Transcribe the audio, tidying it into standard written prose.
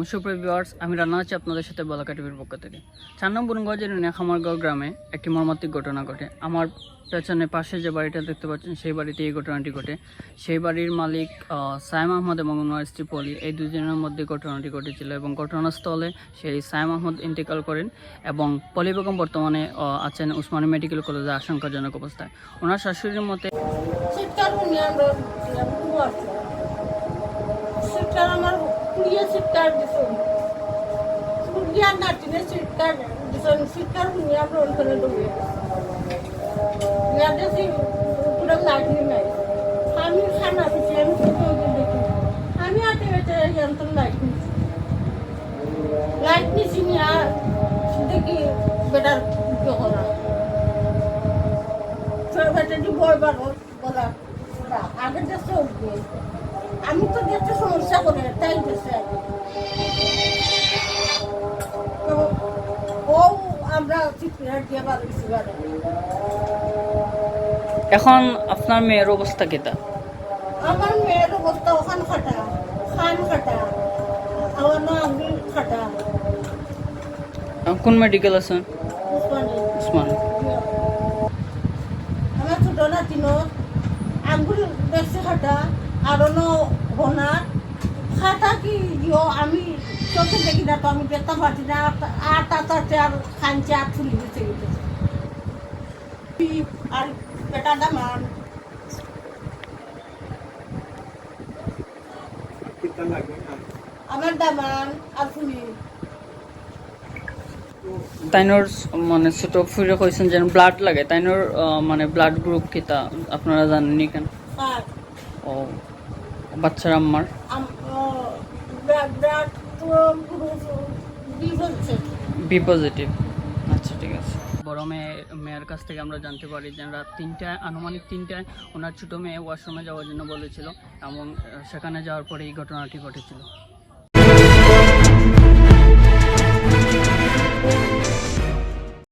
আলাইকুম সুপ্রিয় ভিউয়ার্স, আমি রান্না আছি আপনাদের সাথে বলাকা টিভির পক্ষ থেকে। 4 নং বুরুঙ্গজের খামারগাঁও গ্রামে একটি মর্মান্তিক ঘটনা ঘটে। আমার পেছনে পাশে যে বাড়িটা দেখতে পাচ্ছেন সেই বাড়িতে এই ঘটনাটি ঘটে। সেই বাড়ির মালিক সাইম আহমদ এবং ওনার স্ত্রী পলি, এই দুজনের মধ্যে ঘটনাটি ঘটেছিল এবং ঘটনাস্থলে সেই সাইম আহমদ ইন্তেকাল করেন এবং পলি বেগম বর্তমানে আছেন উসমানী মেডিকেল কলেজে আশঙ্কাজনক অবস্থায়। ওনার শাশুড়ির মতে আমার কুড়িয়ে সিটকার দিছেন কুড়িয়ে নাটিনে সিটকার দিছেন সিটকার শুনি আমরা ওখানে ঢুকে দেখি পুরো লাঠি নাই আমি খানা দিচ্ছি আমি দেখি আমি হাতে বেঁচে যন্ত্র লাইট নিচ্ছি নিয়ে দেখি বেটার করা বেটাটি বয় বলা আগের দেশে উঠবে আমি তো দেখতে সমস্যা করে তাই দেশে তো ও আমরা চিৎকার দিয়ে বাড়িছি বাড়ি। এখন আপনার মেয়ের অবস্থা কেটা? আমার মেয়ের অবস্থা ওখান খাটা খান খাটা আমার না আমি খাটা। কোন মেডিকেল আছে? উসমানী। আমার ছোট নাতিনো আঙ্গুল বেশি খাটা আরো হোনার খাটা কি আমি চোখে দেখি না তো আমি দেখতে পাচ্ছি না আর তাতে আর খাঞ্চে আর ফুলি গেছে আর পেটা দামান আমার দামান আর ফুলি তাইনোর মানে ছোট ফুলে কইছেন যেন ব্লাড লাগে, তাইনোর মানে ব্লাড গ্রুপ কিতা আপনারা জানেননি কেন? ও বাচ্চার আম্মার বি পজিটিভ। আচ্ছা ঠিক আছে। বড় মেয়ের কাছ থেকে আমরা জানতে পারি যে রাত 3টায় আনুমানিক 3টায় ওনার ছোটো মেয়ে ওয়াশরুমে যাওয়ার জন্য বলেছিল এবং সেখানে যাওয়ার পরে এই ঘটনাটি ঘটেছিল।